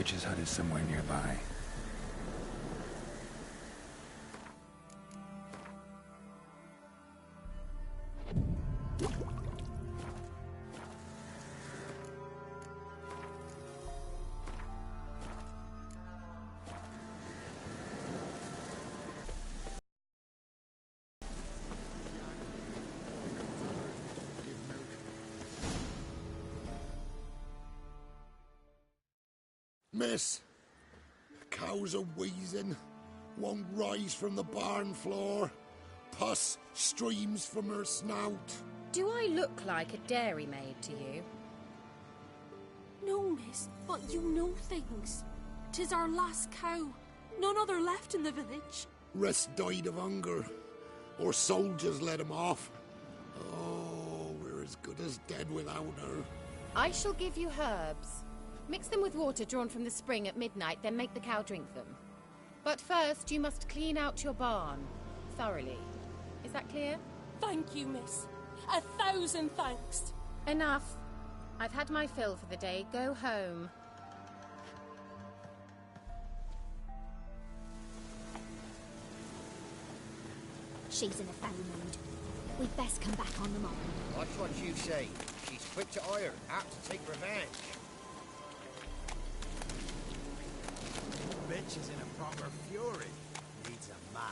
witch's hut is somewhere nearby. Miss, the cows are wheezing, won't rise from the barn floor. Pus streams from her snout. Do I look like a dairymaid to you? No, miss, but you know things. 'Tis our last cow. None other left in the village. Rest died of hunger, or soldiers let him off. Oh, we're as good as dead without her. I shall give you herbs. Mix them with water drawn from the spring at midnight, then make the cow drink them. But first, you must clean out your barn thoroughly. Is that clear? Thank you, miss. 1,000 thanks. Enough. I've had my fill for the day. Go home. She's in a foul mood. We'd best come back on the morrow. That's what you say. She's quick to ire, apt to take revenge. Bitch is in a proper fury. Needs a man.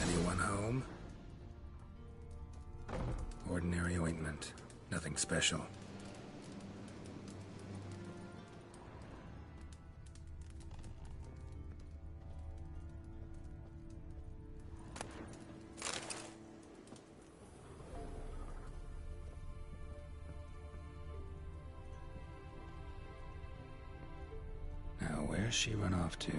Anyone home? Ordinary ointment. Nothing special. Now, where's she run off to?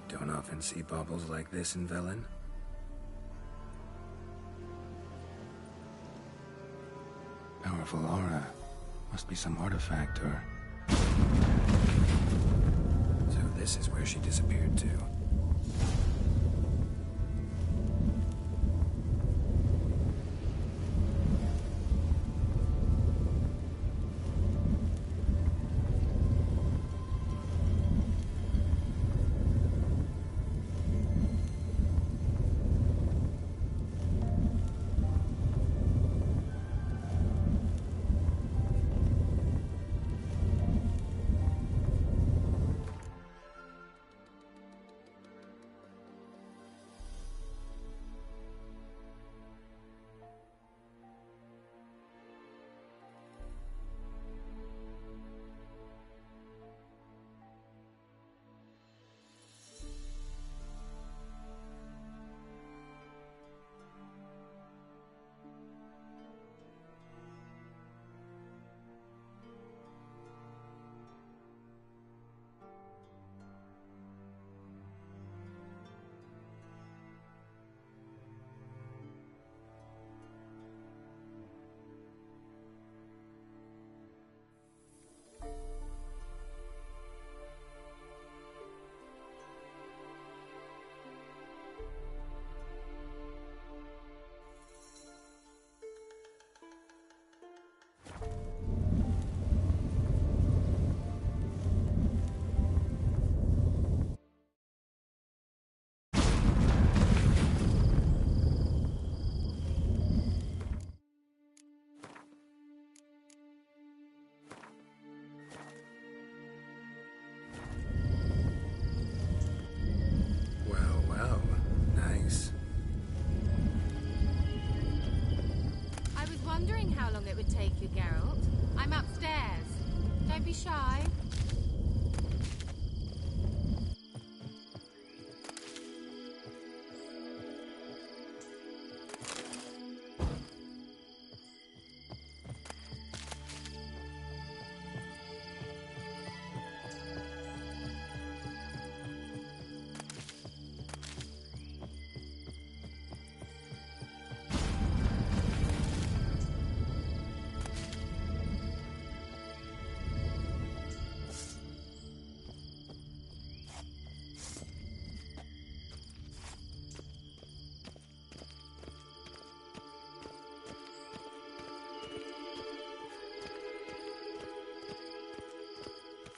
Don't often see baubles like this in Velen. Powerful aura. Must be some artifact or... So this is where she disappeared to. shy.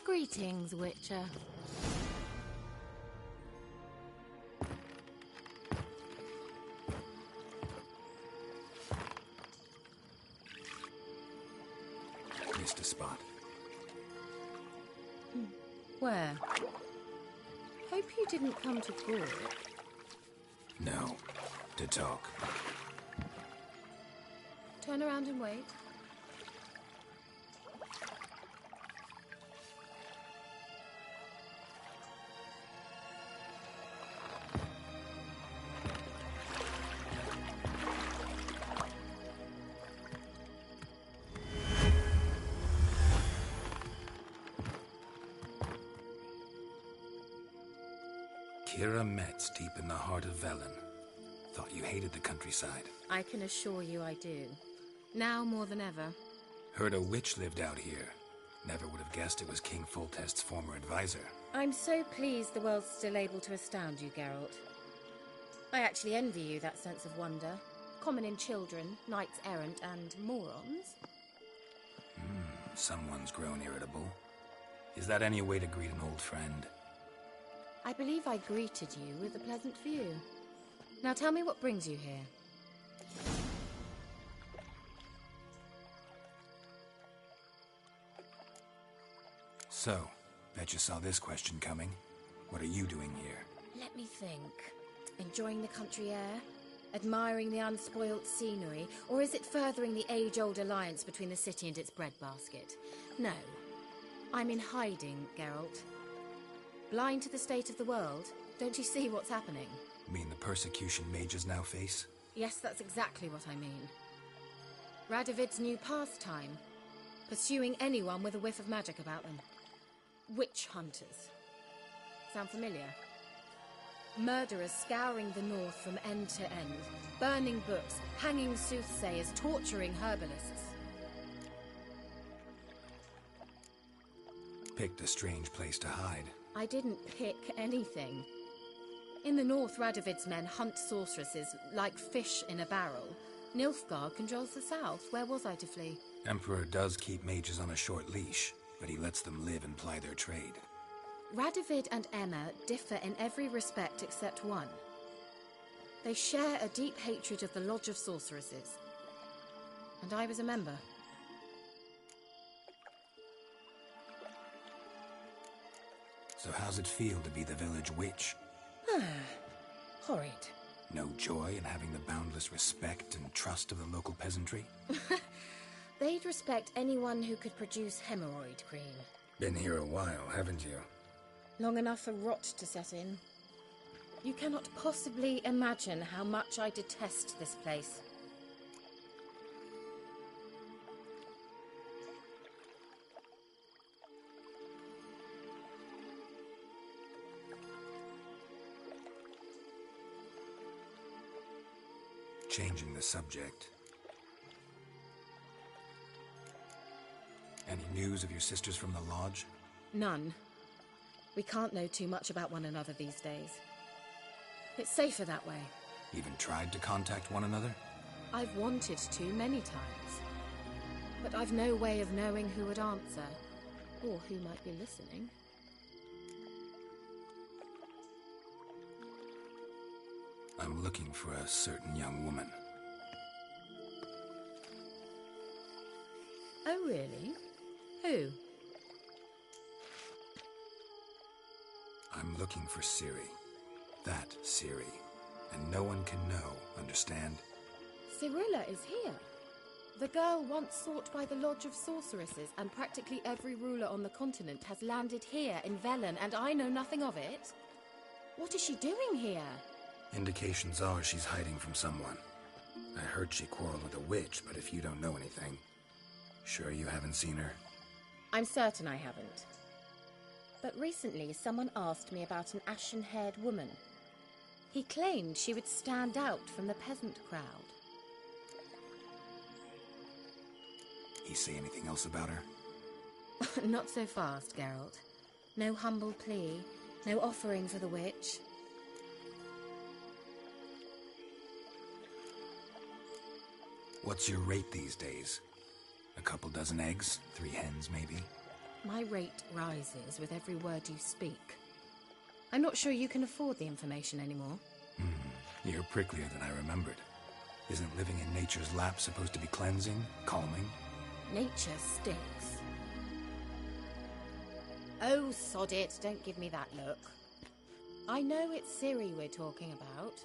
Greetings, Witcher. Missed a spot. Where? Hope you didn't come to talk. No. To talk. Turn around and wait. Kira Metz, deep in the heart of Velen. Thought you hated the countryside. I can assure you I do. Now more than ever. Heard a witch lived out here. Never would have guessed it was King Foltest's former advisor. I'm so pleased the world's still able to astound you, Geralt. I actually envy you that sense of wonder. Common in children, knights errant, and morons. Someone's grown irritable. Is that any way to greet an old friend? I believe I greeted you with a pleasant view. Now tell me what brings you here. So, bet you saw this question coming. What are you doing here? Let me think. Enjoying the country air? Admiring the unspoilt scenery? Or is it furthering the age-old alliance between the city and its breadbasket? No. I'm in hiding, Geralt. Blind to the state of the world? Don't you see what's happening? Mean the persecution mages now face? Yes, that's exactly what I mean. Radovid's new pastime. Pursuing anyone with a whiff of magic about them. Witch hunters. Sound familiar? Murderers scouring the north from end to end. Burning books, hanging soothsayers, torturing herbalists. Picked a strange place to hide. I didn't pick anything. In the north, Radovid's men hunt sorceresses like fish in a barrel. Nilfgaard controls the south. Where was I to flee? Emperor does keep mages on a short leash, but he lets them live and ply their trade. Radovid and Emma differ in every respect except one. They share a deep hatred of the Lodge of Sorceresses. And I was a member. So how's it feel to be the village witch? Horrid. No joy in having the boundless respect and trust of the local peasantry? They'd respect anyone who could produce hemorrhoid cream. Been here a while, haven't you? Long enough for rot to set in. You cannot possibly imagine how much I detest this place. Changing the subject. Any news of your sisters from the lodge? None. We can't know too much about one another these days. It's safer that way. Even tried to contact one another? I've wanted to many times. But I've no way of knowing who would answer. Or who might be listening. I'm looking for a certain young woman. Oh, really? Who? I'm looking for Ciri. That Ciri. And no one can know, understand? Cirilla is here. The girl once sought by the Lodge of Sorceresses, and practically every ruler on the continent has landed here in Velen, and I know nothing of it. What is she doing here? Indications are she's hiding from someone. I heard she quarreled with a witch, but if you don't know anything, sure you haven't seen her? I'm certain I haven't. But recently someone asked me about an ashen-haired woman. He claimed she would stand out from the peasant crowd. He say anything else about her? Not so fast, Geralt. No humble plea, no offering for the witch. What's your rate these days? A couple dozen eggs? 3 hens, maybe? My rate rises with every word you speak. I'm not sure you can afford the information anymore. You're pricklier than I remembered. Isn't living in nature's lap supposed to be cleansing, calming? Nature stinks. Oh, sod it, don't give me that look. I know it's Ciri we're talking about.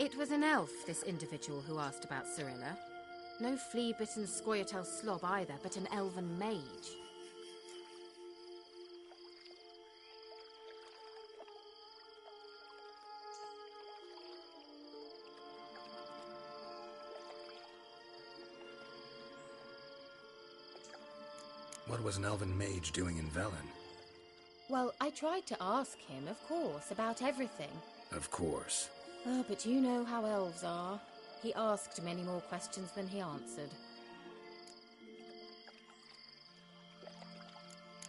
It was an elf, this individual who asked about Cirilla. No flea-bitten Scoia'tael slob either, but an elven mage. What was an elven mage doing in Velen? Well, I tried to ask him, of course, about everything. Of course. Oh, but you know how elves are. He asked many more questions than he answered.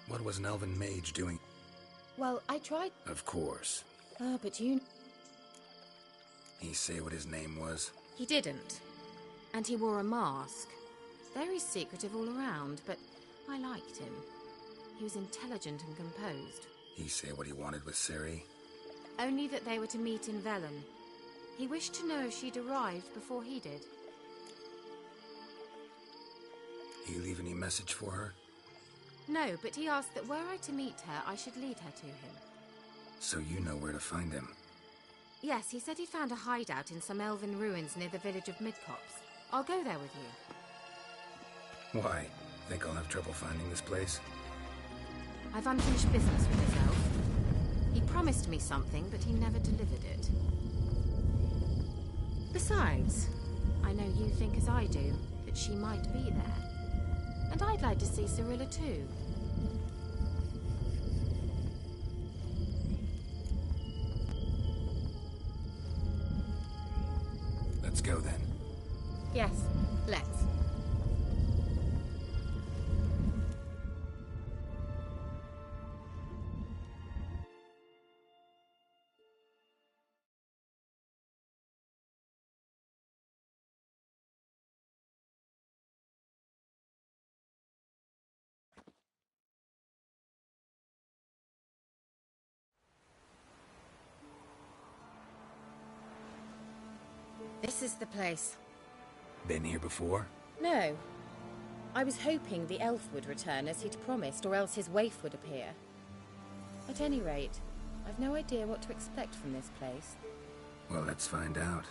What was an elven mage doing? Well, I tried... Of course. Oh, but you... He say what his name was? He didn't. And he wore a mask. Very secretive all around, but I liked him. He was intelligent and composed. He say what he wanted with Ciri? Only that they were to meet in Velen. He wished to know if she'd arrived before he did. He leave any message for her? No, but he asked that were I to meet her, I should lead her to him. So you know where to find him? Yes, he said he'd found a hideout in some elven ruins near the village of Midcopse. I'll go there with you. Why? Think I'll have trouble finding this place? I've unfinished business with this elf. He promised me something, but he never delivered it. Besides, I know you think as I do, that she might be there. And I'd like to see Cirilla too. Let's go then. Yes, let's. This is the place. Been here before? No. I was hoping the elf would return as he'd promised, or else his waif would appear. At any rate, I've no idea what to expect from this place. Well, let's find out.